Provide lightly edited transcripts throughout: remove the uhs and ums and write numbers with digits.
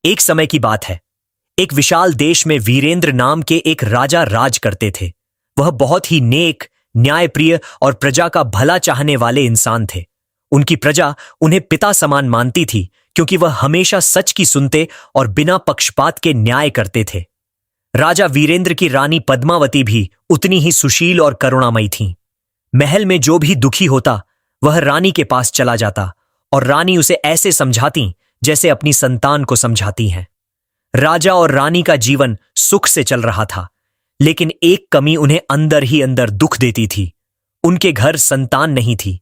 एक समय की बात है। एक विशाल देश में वीरेंद्र नाम के एक राजा राज करते थे। वह बहुत ही नेक, न्यायप्रिय और प्रजा का भला चाहने वाले इंसान थे। उनकी प्रजा उन्हें पिता समान मानती थी, क्योंकि वह हमेशा सच की सुनते और बिना पक्षपात के न्याय करते थे। राजा वीरेंद्र की रानी पद्मावती भी उतनी ही सुशील और करुणामयी थीं। महल में जो भी दुखी होता, वह रानी के पास चला जाता और रानी उसे ऐसे समझाती जैसे अपनी संतान को समझाती हैं। राजा और रानी का जीवन सुख से चल रहा था, लेकिन एक कमी उन्हें अंदर ही अंदर दुख देती थी। उनके घर संतान नहीं थी।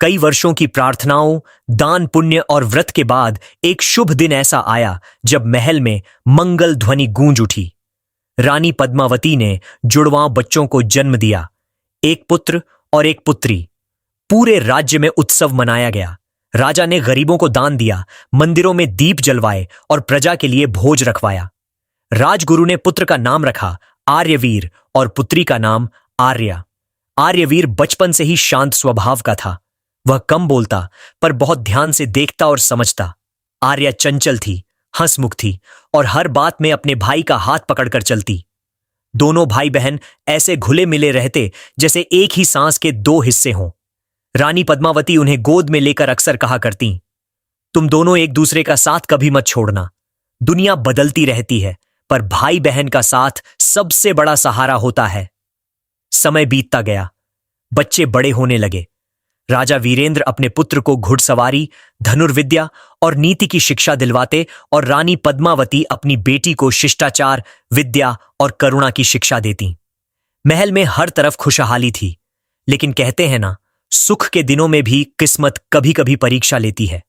कई वर्षों की प्रार्थनाओं, दान पुण्य और व्रत के बाद एक शुभ दिन ऐसा आया जब महल में मंगल ध्वनि गूंज उठी। रानी पद्मावती ने जुड़वां बच्चों को जन्म दिया, एक पुत्र और एक पुत्री। पूरे राज्य में उत्सव मनाया गया। राजा ने गरीबों को दान दिया, मंदिरों में दीप जलवाए और प्रजा के लिए भोज रखवाया। राजगुरु ने पुत्र का नाम रखा आर्यवीर और पुत्री का नाम आर्या। आर्यवीर बचपन से ही शांत स्वभाव का था। वह कम बोलता पर बहुत ध्यान से देखता और समझता। आर्या चंचल थी, हंसमुख थी और हर बात में अपने भाई का हाथ पकड़कर चलती। दोनों भाई बहन ऐसे घुले मिले रहते जैसे एक ही सांस के दो हिस्से हों। रानी पद्मावती उन्हें गोद में लेकर अक्सर कहा करती, तुम दोनों एक दूसरे का साथ कभी मत छोड़ना। दुनिया बदलती रहती है, पर भाई बहन का साथ सबसे बड़ा सहारा होता है। समय बीतता गया, बच्चे बड़े होने लगे। राजा वीरेंद्र अपने पुत्र को घुड़सवारी, धनुर्विद्या और नीति की शिक्षा दिलवाते और रानी पद्मावती अपनी बेटी को शिष्टाचार, विद्या और करुणा की शिक्षा देती। महल में हर तरफ खुशहाली थी, लेकिन कहते हैं ना, सुख के दिनों में भी किस्मत कभी कभी परीक्षा लेती है।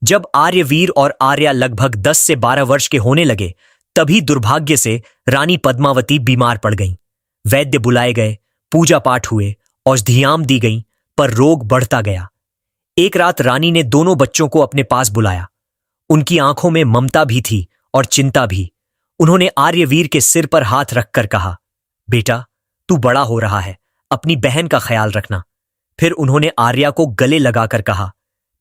जब आर्यवीर और आर्या लगभग 10 से 12 वर्ष के होने लगे, तभी दुर्भाग्य से रानी पद्मावती बीमार पड़ गईं। वैद्य बुलाए गए, पूजा पाठ हुए, औषधियां दी गईं, पर रोग बढ़ता गया। एक रात रानी ने दोनों बच्चों को अपने पास बुलाया। उनकी आंखों में ममता भी थी और चिंता भी। उन्होंने आर्यवीर के सिर पर हाथ रखकर कहा, बेटा, तू बड़ा हो रहा है, अपनी बहन का ख्याल रखना। फिर उन्होंने आर्या को गले लगाकर कहा,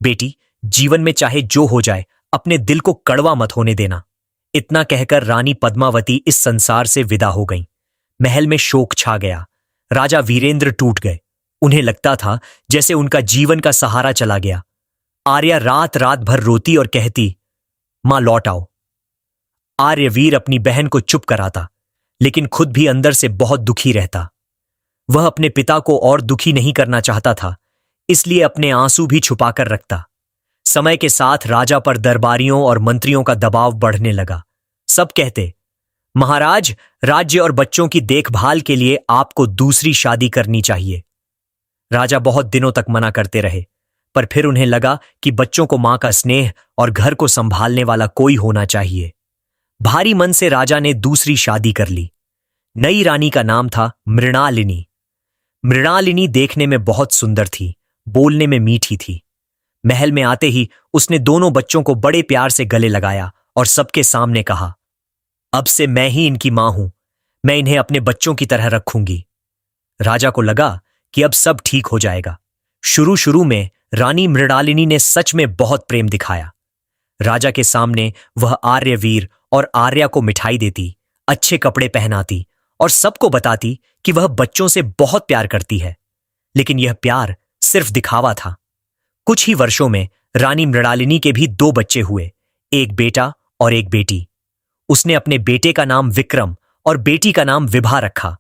बेटी, जीवन में चाहे जो हो जाए, अपने दिल को कड़वा मत होने देना। इतना कहकर रानी पद्मावती इस संसार से विदा हो गईं। महल में शोक छा गया। राजा वीरेंद्र टूट गए। उन्हें लगता था जैसे उनका जीवन का सहारा चला गया। आर्या रात रात भर रोती और कहती, मां लौट आओ। आर्यवीर अपनी बहन को चुप कराता, लेकिन खुद भी अंदर से बहुत दुखी रहता। वह अपने पिता को और दुखी नहीं करना चाहता था, इसलिए अपने आंसू भी छुपाकर रखता। समय के साथ राजा पर दरबारियों और मंत्रियों का दबाव बढ़ने लगा। सब कहते, महाराज, राज्य और बच्चों की देखभाल के लिए आपको दूसरी शादी करनी चाहिए। राजा बहुत दिनों तक मना करते रहे, पर फिर उन्हें लगा कि बच्चों को मां का स्नेह और घर को संभालने वाला कोई होना चाहिए। भारी मन से राजा ने दूसरी शादी कर ली। नई रानी का नाम था मृणालिनी। मृणालिनी देखने में बहुत सुंदर थी, बोलने में मीठी थी। महल में आते ही उसने दोनों बच्चों को बड़े प्यार से गले लगाया और सबके सामने कहा, अब से मैं ही इनकी मां हूं, मैं इन्हें अपने बच्चों की तरह रखूंगी। राजा को लगा कि अब सब ठीक हो जाएगा। शुरू शुरू में रानी मृणालिनी ने सच में बहुत प्रेम दिखाया। राजा के सामने वह आर्यवीर और आर्या को मिठाई देती, अच्छे कपड़े पहनाती और सबको बताती कि वह बच्चों से बहुत प्यार करती है। लेकिन यह प्यार सिर्फ दिखावा था। कुछ ही वर्षों में रानी मृणालिनी के भी 2 बच्चे हुए, एक बेटा और एक बेटी। उसने अपने बेटे का नाम विक्रम और बेटी का नाम विभा रखा।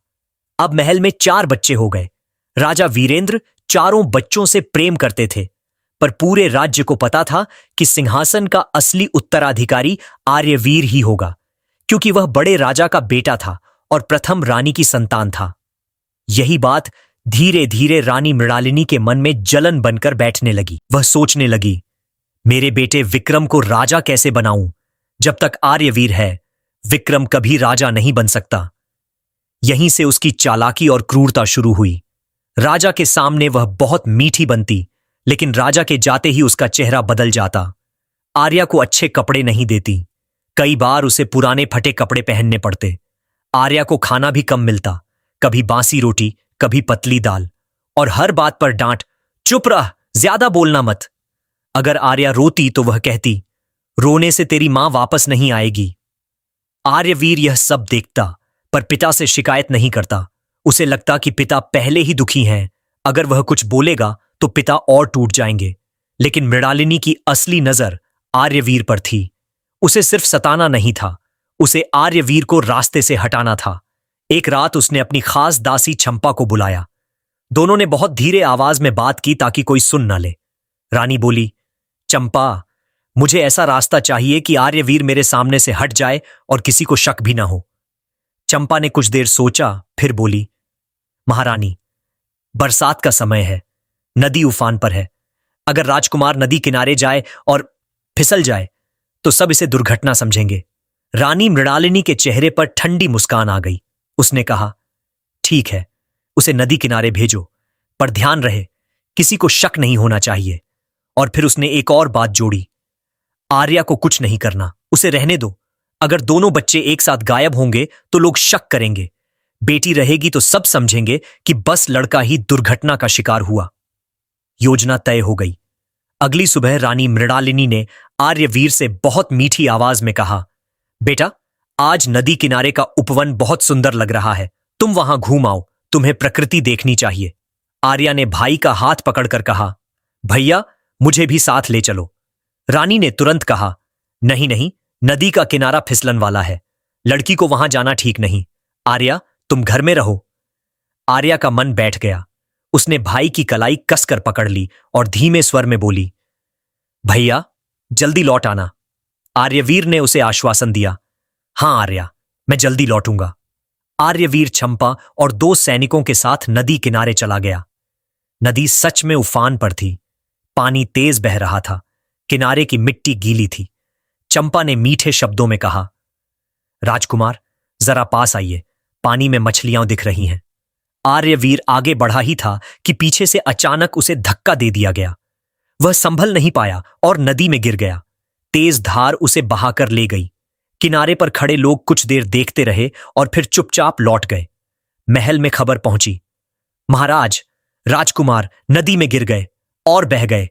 अब महल में 4 बच्चे हो गए। राजा वीरेंद्र चारों बच्चों से प्रेम करते थे, पर पूरे राज्य को पता था कि सिंहासन का असली उत्तराधिकारी आर्यवीर ही होगा, क्योंकि वह बड़े राजा का बेटा था और प्रथम रानी की संतान था। यही बात धीरे धीरे रानी मृणालिनी के मन में जलन बनकर बैठने लगी। वह सोचने लगी, मेरे बेटे विक्रम को राजा कैसे बनाऊं? जब तक आर्यवीर है, विक्रम कभी राजा नहीं बन सकता। यहीं से उसकी चालाकी और क्रूरता शुरू हुई। राजा के सामने वह बहुत मीठी बनती, लेकिन राजा के जाते ही उसका चेहरा बदल जाता। आर्या को अच्छे कपड़े नहीं देती। कई बार उसे पुराने फटे कपड़े पहनने पड़ते। आर्या को खाना भी कम मिलता, कभी बासी रोटी, कभी पतली दाल, और हर बात पर डांट, चुप रह, ज्यादा बोलना मत। अगर आर्या रोती तो वह कहती, रोने से तेरी मां वापस नहीं आएगी। आर्यवीर यह सब देखता, पर पिता से शिकायत नहीं करता। उसे लगता कि पिता पहले ही दुखी हैं, अगर वह कुछ बोलेगा तो पिता और टूट जाएंगे। लेकिन मृणालिनी की असली नजर आर्यवीर पर थी। उसे सिर्फ सताना नहीं था, उसे आर्यवीर को रास्ते से हटाना था। एक रात उसने अपनी खास दासी चंपा को बुलाया। दोनों ने बहुत धीरे आवाज में बात की ताकि कोई सुन न ले। रानी बोली, चंपा, मुझे ऐसा रास्ता चाहिए कि आर्यवीर मेरे सामने से हट जाए और किसी को शक भी ना हो। चंपा ने कुछ देर सोचा, फिर बोली, महारानी, बरसात का समय है, नदी उफान पर है। अगर राजकुमार नदी किनारे जाए और फिसल जाए तो सब इसे दुर्घटना समझेंगे। रानी मृणालिनी के चेहरे पर ठंडी मुस्कान आ गई। उसने कहा, ठीक है, उसे नदी किनारे भेजो, पर ध्यान रहे किसी को शक नहीं होना चाहिए। और फिर उसने एक और बात जोड़ी, आर्या को कुछ नहीं करना, उसे रहने दो। अगर दोनों बच्चे एक साथ गायब होंगे तो लोग शक करेंगे। बेटी रहेगी तो सब समझेंगे कि बस लड़का ही दुर्घटना का शिकार हुआ। योजना तय हो गई। अगली सुबह रानी मृणालिनी ने आर्यवीर से बहुत मीठी आवाज में कहा, बेटा, आज नदी किनारे का उपवन बहुत सुंदर लग रहा है, तुम वहां घूम आओ, तुम्हें प्रकृति देखनी चाहिए। आर्या ने भाई का हाथ पकड़कर कहा, भैया, मुझे भी साथ ले चलो। रानी ने तुरंत कहा, नहीं नहीं, नदी का किनारा फिसलन वाला है, लड़की को वहां जाना ठीक नहीं। आर्या, तुम घर में रहो। आर्या का मन बैठ गया। उसने भाई की कलाई कसकर पकड़ ली और धीमे स्वर में बोली, भैया, जल्दी लौट आना। आर्यवीर ने उसे आश्वासन दिया, हां आर्या, मैं जल्दी लौटूंगा। आर्यवीर चंपा और 2 सैनिकों के साथ नदी किनारे चला गया। नदी सच में उफान पर थी। पानी तेज बह रहा था, किनारे की मिट्टी गीली थी। चंपा ने मीठे शब्दों में कहा, राजकुमार, जरा पास आइए, पानी में मछलियां दिख रही हैं। आर्यवीर आगे बढ़ा ही था कि पीछे से अचानक उसे धक्का दे दिया गया। वह संभल नहीं पाया और नदी में गिर गया। तेज धार उसे बहाकर ले गई। किनारे पर खड़े लोग कुछ देर देखते रहे और फिर चुपचाप लौट गए। महल में खबर पहुंची, महाराज, राजकुमार नदी में गिर गए और बह गए।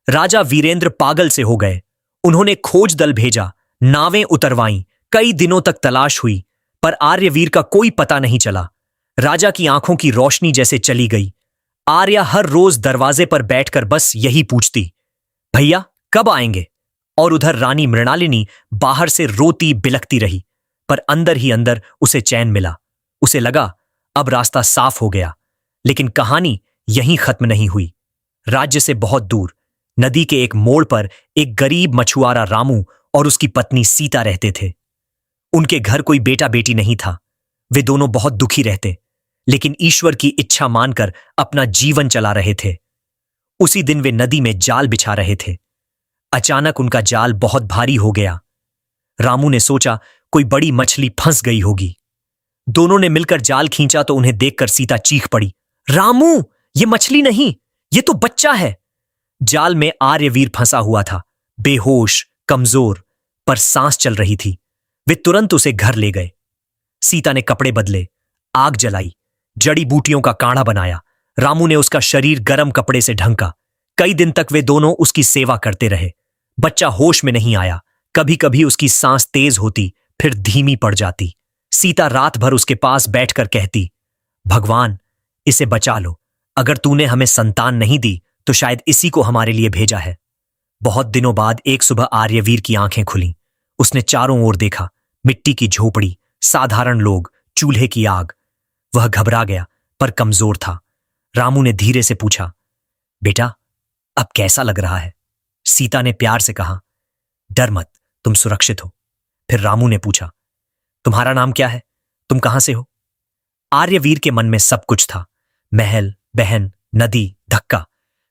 राजा वीरेंद्र पागल से हो गए। उन्होंने खोज दल भेजा, नावें उतरवाईं, कई दिनों तक तलाश हुई, पर आर्यवीर का कोई पता नहीं चला। राजा की आंखों की रोशनी जैसे चली गई। आर्या हर रोज दरवाजे पर बैठकर बस यही पूछती, भैया कब आएंगे? और उधर रानी मृणालिनी बाहर से रोती बिलखती रही, पर अंदर ही अंदर उसे चैन मिला। उसे लगा अब रास्ता साफ हो गया। लेकिन कहानी यहीं खत्म नहीं हुई। राज्य से बहुत दूर नदी के एक मोड़ पर एक गरीब मछुआरा रामू और उसकी पत्नी सीता रहते थे। उनके घर कोई बेटा बेटी नहीं था। वे दोनों बहुत दुखी रहते, लेकिन ईश्वर की इच्छा मानकर अपना जीवन चला रहे थे। उसी दिन वे नदी में जाल बिछा रहे थे। अचानक उनका जाल बहुत भारी हो गया। रामू ने सोचा कोई बड़ी मछली फंस गई होगी। दोनों ने मिलकर जाल खींचा तो उन्हें देखकर सीता चीख पड़ी, रामू, ये मछली नहीं, ये तो बच्चा है। जाल में आर्यवीर फंसा हुआ था, बेहोश, कमजोर, पर सांस चल रही थी। वे तुरंत उसे घर ले गए। सीता ने कपड़े बदले, आग जलाई, जड़ी बूटियों का काढ़ा बनाया। रामू ने उसका शरीर गर्म कपड़े से ढंका। कई दिन तक वे दोनों उसकी सेवा करते रहे। बच्चा होश में नहीं आया। कभी कभी उसकी सांस तेज होती, फिर धीमी पड़ जाती। सीता रात भर उसके पास बैठकर कहती, भगवान, इसे बचा लो। अगर तूने हमें संतान नहीं दी तो शायद इसी को हमारे लिए भेजा है। बहुत दिनों बाद एक सुबह आर्यवीर की आंखें खुलीं। उसने चारों ओर देखा, मिट्टी की झोपड़ी, साधारण लोग, चूल्हे की आग। वह घबरा गया, पर कमजोर था। रामू ने धीरे से पूछा, बेटा, अब कैसा लग रहा है? सीता ने प्यार से कहा, डर मत, तुम सुरक्षित हो। फिर रामू ने पूछा, तुम्हारा नाम क्या है? तुम कहां से हो? आर्यवीर के मन में सब कुछ था, महल, बहन, नदी, धक्का।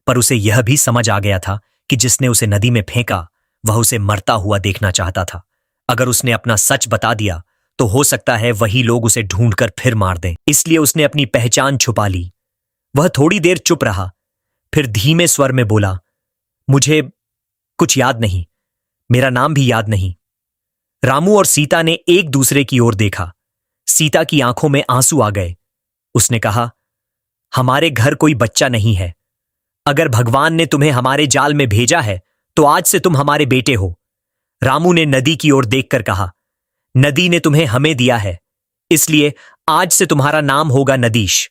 पर उसे यह भी समझ आ गया था कि जिसने उसे नदी में फेंका वह उसे मरता हुआ देखना चाहता था। अगर उसने अपना सच बता दिया तो हो सकता है वही लोग उसे ढूंढकर फिर मार दें। इसलिए उसने अपनी पहचान छुपा ली। वह थोड़ी देर चुप रहा, फिर धीमे स्वर में बोला, मुझे कुछ याद नहीं, मेरा नाम भी याद नहीं। रामू और सीता ने एक दूसरे की ओर देखा। सीता की आंखों में आंसू आ गए। उसने कहा, हमारे घर कोई बच्चा नहीं है। अगर भगवान ने तुम्हें हमारे जाल में भेजा है तो आज से तुम हमारे बेटे हो। रामू ने नदी की ओर देखकर कहा, नदी ने तुम्हें हमें दिया है, इसलिए आज से तुम्हारा नाम होगा नदीश।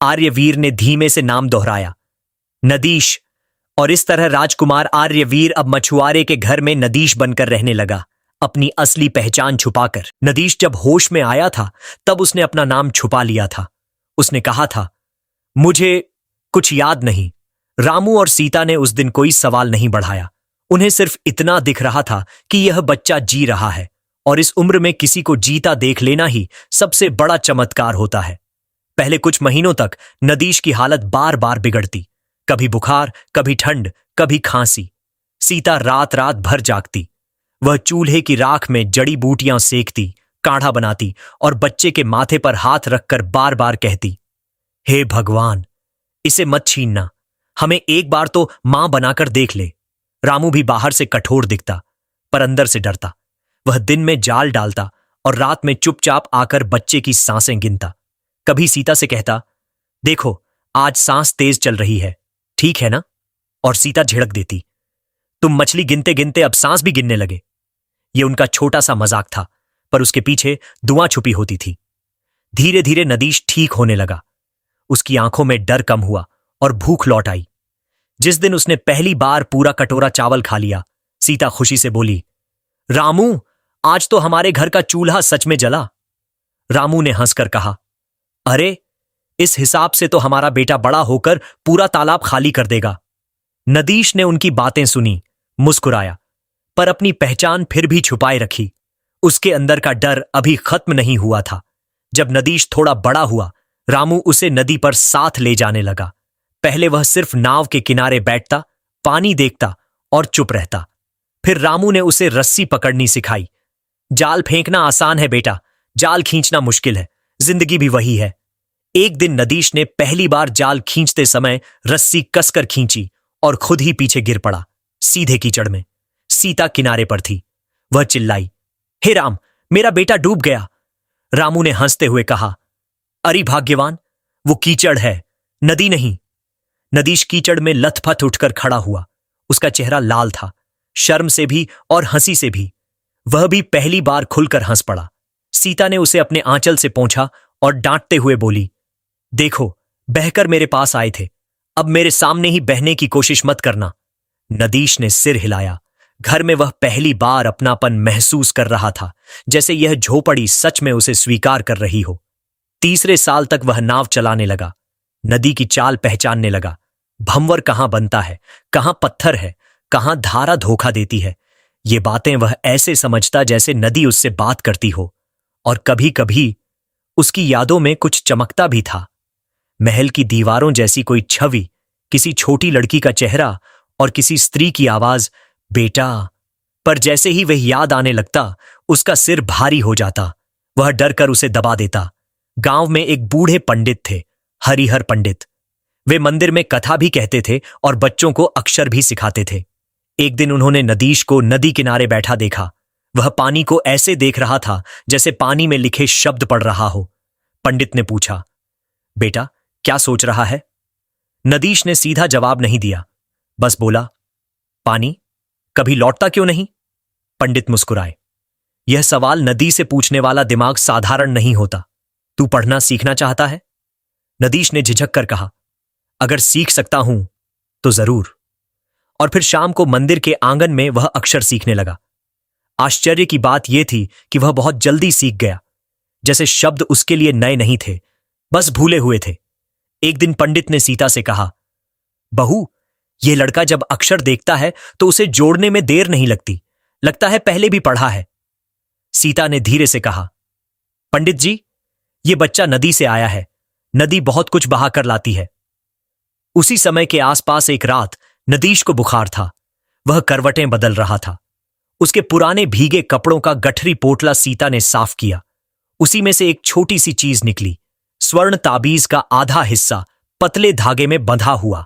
आर्यवीर ने धीमे से नाम दोहराया, नदीश। और इस तरह राजकुमार आर्यवीर अब मछुआरे के घर में नदीश बनकर रहने लगा, अपनी असली पहचान छुपाकर। नदीश जब होश में आया था तब उसने अपना नाम छुपा लिया था। उसने कहा था, मुझे कुछ याद नहीं। रामू और सीता ने उस दिन कोई सवाल नहीं बढ़ाया। उन्हें सिर्फ इतना दिख रहा था कि यह बच्चा जी रहा है, और इस उम्र में किसी को जीता देख लेना ही सबसे बड़ा चमत्कार होता है। पहले कुछ महीनों तक नदीश की हालत बार बार बिगड़ती, कभी बुखार, कभी ठंड, कभी खांसी। सीता रात रात भर जागती। वह चूल्हे की राख में जड़ी बूटियां सेकती, काढ़ा बनाती और बच्चे के माथे पर हाथ रखकर बार बार कहती, हे भगवान, इसे मत छीनना, हमें एक बार तो मां बनाकर देख ले। रामू भी बाहर से कठोर दिखता, पर अंदर से डरता। वह दिन में जाल डालता और रात में चुपचाप आकर बच्चे की सांसें गिनता। कभी सीता से कहता, देखो आज सांस तेज चल रही है, ठीक है ना? और सीता झिड़क देती, तुम मछली गिनते गिनते अब सांस भी गिनने लगे। यह उनका छोटा सा मजाक था, पर उसके पीछे दुआ छुपी होती थी। धीरे धीरे नदीश ठीक होने लगा। उसकी आंखों में डर कम हुआ और भूख लौट आई। जिस दिन उसने पहली बार पूरा कटोरा चावल खा लिया, सीता खुशी से बोली, रामू, आज तो हमारे घर का चूल्हा सच में जला। रामू ने हंसकर कहा, अरे, इस हिसाब से तो हमारा बेटा बड़ा होकर पूरा तालाब खाली कर देगा। नदीश ने उनकी बातें सुनी, मुस्कुराया, पर अपनी पहचान फिर भी छुपाए रखी। उसके अंदर का डर अभी खत्म नहीं हुआ था। जब नदीश थोड़ा बड़ा हुआ, रामू उसे नदी पर साथ ले जाने लगा। पहले वह सिर्फ नाव के किनारे बैठता, पानी देखता और चुप रहता। फिर रामू ने उसे रस्सी पकड़नी सिखाई। जाल फेंकना आसान है बेटा, जाल खींचना मुश्किल है, जिंदगी भी वही है। एक दिन नदीश ने पहली बार जाल खींचते समय रस्सी कसकर खींची और खुद ही पीछे गिर पड़ा, सीधे कीचड़ में। सीता किनारे पर थी। वह चिल्लाई, हे राम, मेरा बेटा डूब गया। रामू ने हंसते हुए कहा, अरे भाग्यवान, वो कीचड़ है, नदी नहीं। नदीश कीचड़ में लथपथ उठकर खड़ा हुआ। उसका चेहरा लाल था, शर्म से भी और हंसी से भी। वह भी पहली बार खुलकर हंस पड़ा। सीता ने उसे अपने आंचल से पोंछा और डांटते हुए बोली, देखो, बहकर मेरे पास आए थे, अब मेरे सामने ही बहने की कोशिश मत करना। नदीश ने सिर हिलाया। घर में वह पहली बार अपनापन महसूस कर रहा था, जैसे यह झोपड़ी सच में उसे स्वीकार कर रही हो। तीसरे साल तक वह नाव चलाने लगा, नदी की चाल पहचानने लगा। भंवर कहां बनता है, कहां पत्थर है, कहां धारा धोखा देती है, ये बातें वह ऐसे समझता जैसे नदी उससे बात करती हो। और कभी कभी उसकी यादों में कुछ चमकता भी था, महल की दीवारों जैसी कोई छवि, किसी छोटी लड़की का चेहरा और किसी स्त्री की आवाज, बेटा। पर जैसे ही वह याद आने लगता, उसका सिर भारी हो जाता। वह डर कर उसे दबा देता। गांव में एक बूढ़े पंडित थे, हरिहर पंडित। वे मंदिर में कथा भी कहते थे और बच्चों को अक्षर भी सिखाते थे। एक दिन उन्होंने नदीश को नदी किनारे बैठा देखा। वह पानी को ऐसे देख रहा था जैसे पानी में लिखे शब्द पढ़ रहा हो। पंडित ने पूछा, बेटा, क्या सोच रहा है? नदीश ने सीधा जवाब नहीं दिया, बस बोला, पानी कभी लौटता क्यों नहीं? पंडित मुस्कुराए। यह सवाल नदी से पूछने वाला दिमाग साधारण नहीं होता। तू पढ़ना सीखना चाहता है? नदीश ने झिझक कर कहा, अगर सीख सकता हूं तो जरूर। और फिर शाम को मंदिर के आंगन में वह अक्षर सीखने लगा। आश्चर्य की बात यह थी कि वह बहुत जल्दी सीख गया, जैसे शब्द उसके लिए नए नहीं थे, बस भूले हुए थे। एक दिन पंडित ने सीता से कहा, बहू, यह लड़का जब अक्षर देखता है तो उसे जोड़ने में देर नहीं लगती, लगता है पहले भी पढ़ा है। सीता ने धीरे से कहा, पंडित जी, यह बच्चा नदी से आया है, नदी बहुत कुछ बहाकर लाती है। उसी समय के आसपास एक रात नदीश को बुखार था। वह करवटें बदल रहा था। उसके पुराने भीगे कपड़ों का गठरी पोटला सीता ने साफ किया। उसी में से एक छोटी सी चीज निकली, स्वर्ण ताबीज का आधा हिस्सा पतले धागे में बंधा हुआ।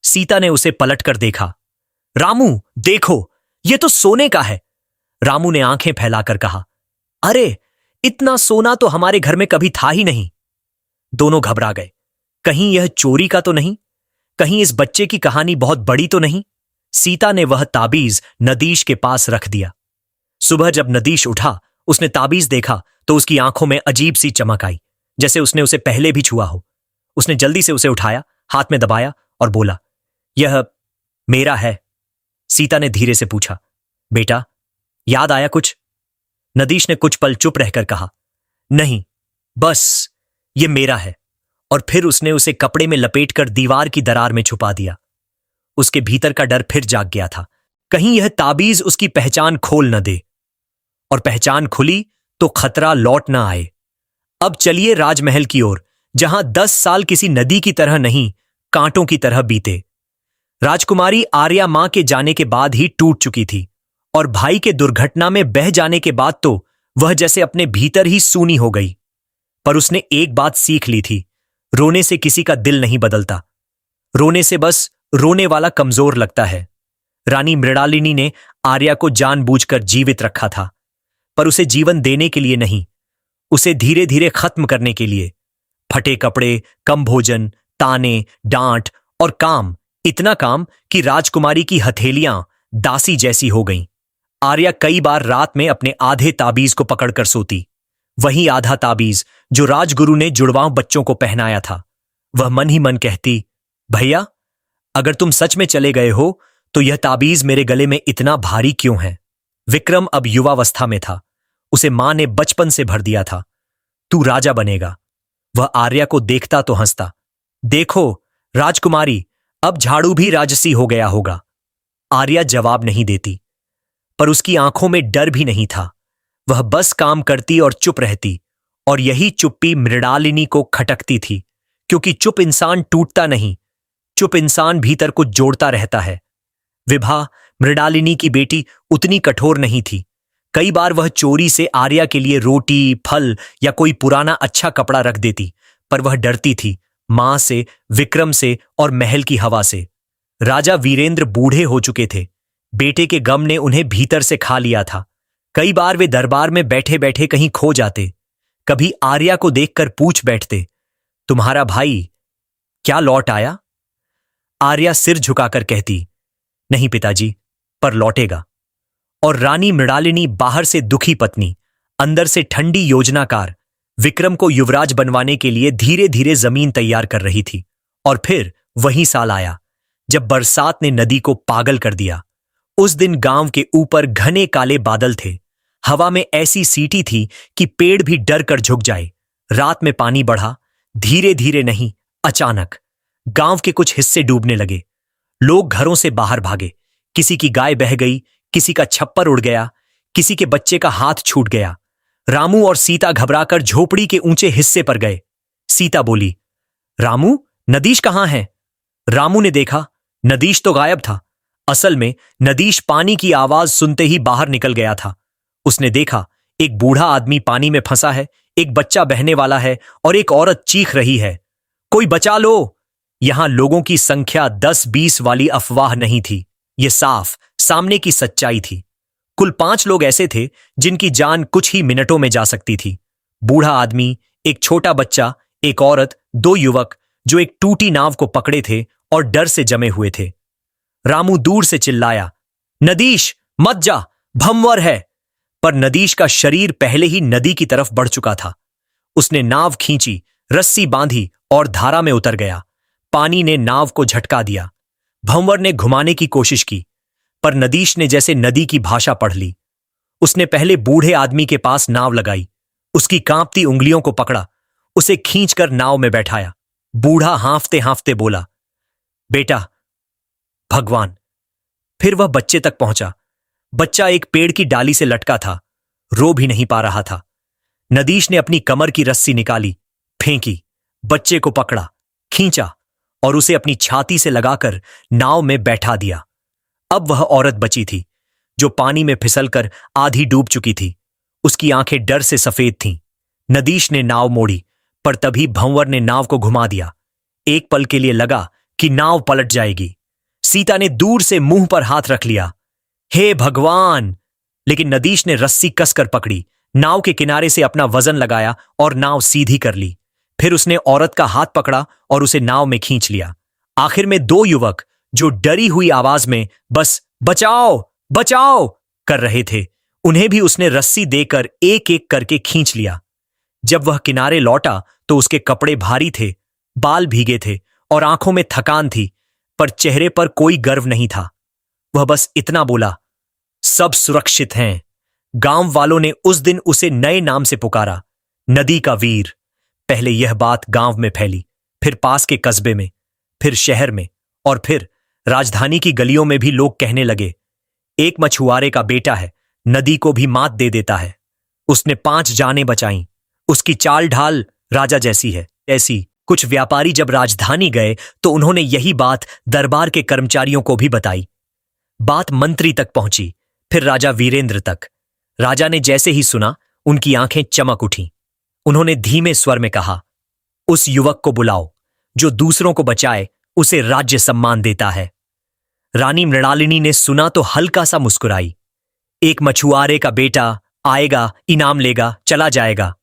सीता ने उसे पलटकर देखा। रामू, देखो, यह तो सोने का है। रामू ने आंखें फैलाकर कहा, अरे, इतना सोना तो हमारे घर में कभी था ही नहीं। दोनों घबरा गए। कहीं यह चोरी का तो नहीं? कहीं इस बच्चे की कहानी बहुत बड़ी तो नहीं? सीता ने वह ताबीज नदीश के पास रख दिया। सुबह जब नदीश उठा, उसने ताबीज देखा तो उसकी आंखों में अजीब सी चमक आई, जैसे उसने उसे पहले भी छुआ हो। उसने जल्दी से उसे उठाया, हाथ में दबाया और बोला, यह मेरा है। सीता ने धीरे से पूछा, बेटा, याद आया कुछ? नदीश ने कुछ पल चुप रहकर कहा, नहीं, बस यह मेरा है। और फिर उसने उसे कपड़े में लपेटकर दीवार की दरार में छुपा दिया। उसके भीतर का डर फिर जाग गया था, कहीं यह ताबीज उसकी पहचान खोल न दे, और पहचान खुली तो खतरा लौट न आए। अब चलिए राजमहल की ओर, जहां 10 साल किसी नदी की तरह नहीं, कांटों की तरह बीते। राजकुमारी आर्या मां के जाने के बाद ही टूट चुकी थी, और भाई के दुर्घटना में बह जाने के बाद तो वह जैसे अपने भीतर ही सूनी हो गई। पर उसने एक बात सीख ली थी, रोने से किसी का दिल नहीं बदलता, रोने से बस रोने वाला कमजोर लगता है। रानी मृणालिनी ने आर्या को जानबूझकर जीवित रखा था, पर उसे जीवन देने के लिए नहीं, उसे धीरे धीरे खत्म करने के लिए। फटे कपड़े, कम भोजन, ताने, डांट और काम, इतना काम कि राजकुमारी की हथेलियां दासी जैसी हो गईं। आर्या कई बार रात में अपने आधे ताबीज को पकड़कर सोती, वही आधा ताबीज जो राजगुरु ने जुड़वां बच्चों को पहनाया था। वह मन ही मन कहती, भैया, अगर तुम सच में चले गए हो तो यह ताबीज मेरे गले में इतना भारी क्यों है? विक्रम अब युवावस्था में था, उसे मां ने बचपन से भर दिया था, तू राजा बनेगा। वह आर्या को देखता तो हंसता, देखो राजकुमारी, अब झाड़ू भी राजसी हो गया होगा। आर्या जवाब नहीं देती, पर उसकी आंखों में डर भी नहीं था। वह बस काम करती और चुप रहती, और यही चुप्पी मृणालिनी को खटकती थी, क्योंकि चुप इंसान टूटता नहीं, चुप इंसान भीतर कुछ जोड़ता रहता है। विभा, मृणालिनी की बेटी, उतनी कठोर नहीं थी। कई बार वह चोरी से आर्या के लिए रोटी, फल या कोई पुराना अच्छा कपड़ा रख देती, पर वह डरती थी मां से, विक्रम से और महल की हवा से। राजा वीरेंद्र बूढ़े हो चुके थे, बेटे के गम ने उन्हें भीतर से खा लिया था। कई बार वे दरबार में बैठे बैठे कहीं खो जाते, कभी आर्या को देखकर पूछ बैठते, तुम्हारा भाई क्या लौट आया? आर्या सिर झुकाकर कहती, नहीं पिताजी, पर लौटेगा। और रानी मृणालिनी, बाहर से दुखी पत्नी, अंदर से ठंडी योजनाकार, विक्रम को युवराज बनवाने के लिए धीरे धीरे जमीन तैयार कर रही थी। और फिर वही साल आया जब बरसात ने नदी को पागल कर दिया। उस दिन गांव के ऊपर घने काले बादल थे, हवा में ऐसी सीटी थी कि पेड़ भी डर कर झुक जाए। रात में पानी बढ़ा, धीरे धीरे नहीं, अचानक। गांव के कुछ हिस्से डूबने लगे, लोग घरों से बाहर भागे, किसी की गाय बह गई, किसी का छप्पर उड़ गया, किसी के बच्चे का हाथ छूट गया। रामू और सीता घबराकर झोपड़ी के ऊंचे हिस्से पर गए। सीता बोली, रामू, नदीश कहां है? रामू ने देखा, नदीश तो गायब था। असल में नदीश पानी की आवाज सुनते ही बाहर निकल गया था। उसने देखा, एक बूढ़ा आदमी पानी में फंसा है, एक बच्चा बहने वाला है और एक औरत चीख रही है, कोई बचा लो। यहां लोगों की संख्या 10-20 वाली अफवाह नहीं थी, यह साफ सामने की सच्चाई थी। कुल 5 लोग ऐसे थे जिनकी जान कुछ ही मिनटों में जा सकती थी। बूढ़ा आदमी, एक छोटा बच्चा, एक औरत, 2 युवक जो एक टूटी नाव को पकड़े थे और डर से जमे हुए थे। रामू दूर से चिल्लाया, नदीश मत जा, भंवर है। पर नदीश का शरीर पहले ही नदी की तरफ बढ़ चुका था। उसने नाव खींची, रस्सी बांधी और धारा में उतर गया। पानी ने नाव को झटका दिया। भंवर ने घुमाने की कोशिश की, पर नदीश ने जैसे नदी की भाषा पढ़ ली। उसने पहले बूढ़े आदमी के पास नाव लगाई, उसकी कांपती उंगलियों को पकड़ा, उसे खींचकर नाव में बैठाया। बूढ़ा हांफते हांफते बोला, बेटा, भगवान। फिर वह बच्चे तक पहुंचा। बच्चा एक पेड़ की डाली से लटका था, रो भी नहीं पा रहा था। नदीश ने अपनी कमर की रस्सी निकाली, फेंकी, बच्चे को पकड़ा, खींचा और उसे अपनी छाती से लगाकर नाव में बैठा दिया। अब वह औरत बची थी, जो पानी में फिसलकर आधी डूब चुकी थी। उसकी आंखें डर से सफेद थीं। नदीश ने नाव मोड़ी, पर तभी भंवर ने नाव को घुमा दिया। एक पल के लिए लगा कि नाव पलट जाएगी। सीता ने दूर से मुंह पर हाथ रख लिया, हे भगवान! लेकिन नदीश ने रस्सी कसकर पकड़ी, नाव के किनारे से अपना वजन लगाया और नाव सीधी कर ली। फिर उसने औरत का हाथ पकड़ा और उसे नाव में खींच लिया। आखिर में 2 युवक जो डरी हुई आवाज में बस बचाओ बचाओ कर रहे थे, उन्हें भी उसने रस्सी देकर एक एक करके खींच लिया। जब वह किनारे लौटा तो उसके कपड़े भारी थे, बाल भीगे थे और आंखों में थकान थी, पर चेहरे पर कोई गर्व नहीं था। वह बस इतना बोला, सब सुरक्षित हैं। गांव वालों ने उस दिन उसे नए नाम से पुकारा, नदी का वीर। पहले यह बात गांव में फैली, फिर पास के कस्बे में, फिर शहर में और फिर राजधानी की गलियों में भी लोग कहने लगे, एक मछुआरे का बेटा है, नदी को भी मात दे देता है। उसने 5 जानें बचाईं। उसकी चाल ढाल राजा जैसी है। ऐसी कुछ व्यापारी जब राजधानी गए तो उन्होंने यही बात दरबार के कर्मचारियों को भी बताई। बात मंत्री तक पहुंची, फिर राजा वीरेंद्र तक। राजा ने जैसे ही सुना, उनकी आंखें चमक उठीं। उन्होंने धीमे स्वर में कहा, उस युवक को बुलाओ जो दूसरों को बचाए, उसे राज्य सम्मान देता है। रानी मृणालिनी ने सुना तो हल्का सा मुस्कुराई। एक मछुआरे का बेटा आएगा, इनाम लेगा, चला जाएगा।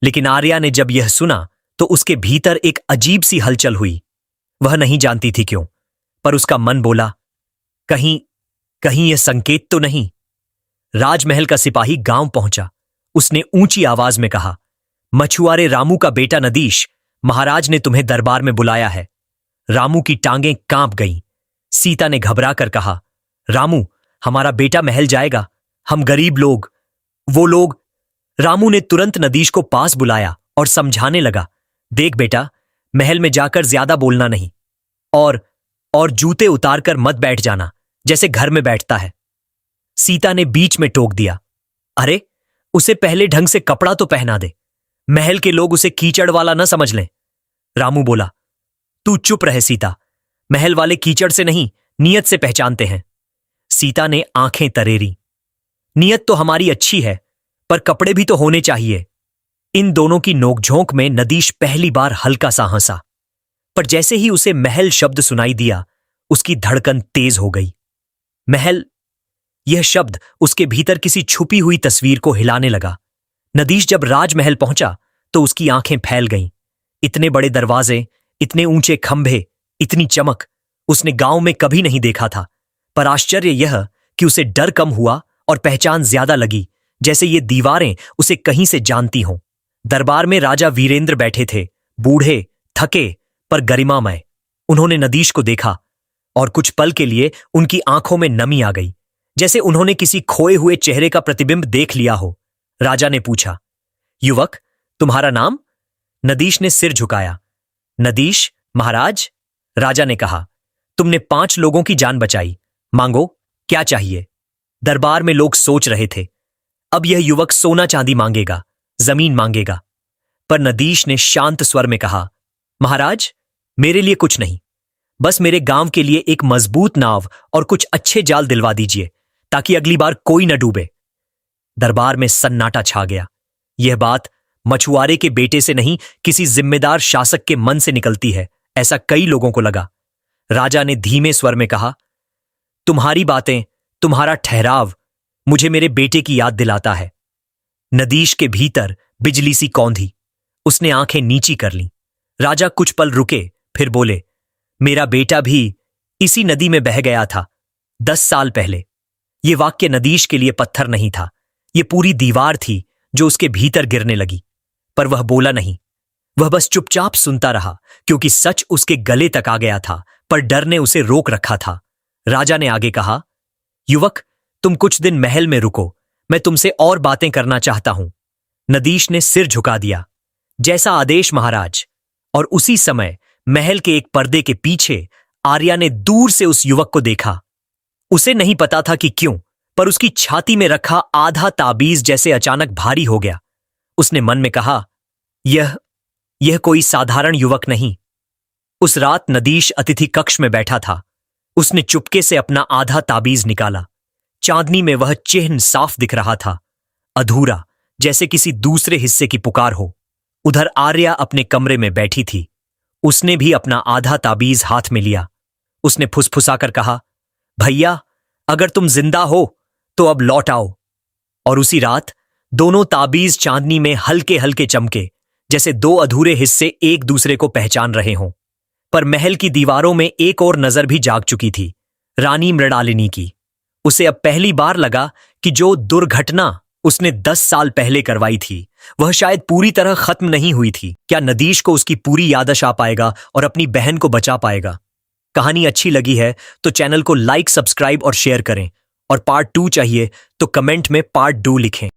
लेकिन आर्या ने जब यह सुना तो उसके भीतर एक अजीब सी हलचल हुई। वह नहीं जानती थी क्यों, पर उसका मन बोला, कहीं कहीं यह संकेत तो नहीं। राजमहल का सिपाही गांव पहुंचा। उसने ऊंची आवाज में कहा, मछुआरे रामू का बेटा नदीश, महाराज ने तुम्हें दरबार में बुलाया है। रामू की टांगें कांप गईं। सीता ने घबरा कर कहा, रामू, हमारा बेटा महल जाएगा, हम गरीब लोग। वो लोग। रामू ने तुरंत नदीश को पास बुलाया और समझाने लगा, देख बेटा, महल में जाकर ज्यादा बोलना नहीं और जूते उतारकर मत बैठ जाना जैसे घर में बैठता है। सीता ने बीच में टोक दिया, अरे उसे पहले ढंग से कपड़ा तो पहना दे, महल के लोग उसे कीचड़ वाला न समझ लें। रामू बोला, तू चुप रहे सीता, महल वाले कीचड़ से नहीं, नियत से पहचानते हैं। सीता ने आंखें तरेरी, नियत तो हमारी अच्छी है, पर कपड़े भी तो होने चाहिए। इन दोनों की नोकझोंक में नदीश पहली बार हल्का सा हंसा, पर जैसे ही उसे महल शब्द सुनाई दिया, उसकी धड़कन तेज हो गई। महल, यह शब्द उसके भीतर किसी छुपी हुई तस्वीर को हिलाने लगा। नदीश जब राजमहल पहुंचा तो उसकी आंखें फैल गईं। इतने बड़े दरवाजे, इतने ऊंचे खंभे, इतनी चमक उसने गांव में कभी नहीं देखा था। पर आश्चर्य यह कि उसे डर कम हुआ और पहचान ज्यादा लगी, जैसे ये दीवारें उसे कहीं से जानती हों। दरबार में राजा वीरेंद्र बैठे थे, बूढ़े, थके पर गरिमामय। उन्होंने नदीश को देखा और कुछ पल के लिए उनकी आंखों में नमी आ गई, जैसे उन्होंने किसी खोए हुए चेहरे का प्रतिबिंब देख लिया हो। राजा ने पूछा, युवक, तुम्हारा नाम? नदीश ने सिर झुकाया। नदीश, महाराज। राजा ने कहा, तुमने 5 लोगों की जान बचाई, मांगो, क्या चाहिए? दरबार में लोग सोच रहे थे, अब यह युवक सोना चांदी मांगेगा, जमीन मांगेगा। पर नदीश ने शांत स्वर में कहा, महाराज, मेरे लिए कुछ नहीं, बस मेरे गांव के लिए एक मजबूत नाव और कुछ अच्छे जाल दिलवा दीजिए, ताकि अगली बार कोई न डूबे। दरबार में सन्नाटा छा गया। यह बात मछुआरे के बेटे से नहीं, किसी जिम्मेदार शासक के मन से निकलती है, ऐसा कई लोगों को लगा। राजा ने धीमे स्वर में कहा, तुम्हारी बातें, तुम्हारा ठहराव मुझे मेरे बेटे की याद दिलाता है। नदीश के भीतर बिजली सी कौंधी। उसने आंखें नीची कर लीं। राजा कुछ पल रुके, फिर बोले, मेरा बेटा भी इसी नदी में बह गया था 10 साल पहले। यह वाक्य नदीश के लिए पत्थर नहीं था, यह पूरी दीवार थी जो उसके भीतर गिरने लगी। पर वह बोला नहीं, वह बस चुपचाप सुनता रहा, क्योंकि सच उसके गले तक आ गया था, पर डर ने उसे रोक रखा था। राजा ने आगे कहा, युवक, तुम कुछ दिन महल में रुको, मैं तुमसे और बातें करना चाहता हूं। नदीश ने सिर झुका दिया, जैसा आदेश महाराज। और उसी समय महल के एक पर्दे के पीछे आर्या ने दूर से उस युवक को देखा। उसे नहीं पता था कि क्यों, पर उसकी छाती में रखा आधा ताबीज जैसे अचानक भारी हो गया। उसने मन में कहा, यह कोई साधारण युवक नहीं। उस रात नदीश अतिथि कक्ष में बैठा था। उसने चुपके से अपना आधा ताबीज निकाला। चांदनी में वह चिन्ह साफ दिख रहा था, अधूरा, जैसे किसी दूसरे हिस्से की पुकार हो। उधर आर्या अपने कमरे में बैठी थी। उसने भी अपना आधा ताबीज हाथ में लिया। उसने फुसफुसाकर कहा, भैया, अगर तुम जिंदा हो तो अब लौट आओ। और उसी रात दोनों ताबीज चांदनी में हल्के हल्के चमके, जैसे 2 अधूरे हिस्से एक दूसरे को पहचान रहे हों। पर महल की दीवारों में एक और नजर भी जाग चुकी थी, रानी मृणालिनी की। उसे अब पहली बार लगा कि जो दुर्घटना उसने 10 साल पहले करवाई थी वह शायद पूरी तरह खत्म नहीं हुई थी। क्या नदीश को उसकी पूरी यादश आ पाएगा और अपनी बहन को बचा पाएगा? कहानी अच्छी लगी है तो चैनल को लाइक, सब्सक्राइब और शेयर करें, और पार्ट 2 चाहिए तो कमेंट में पार्ट 2 लिखें।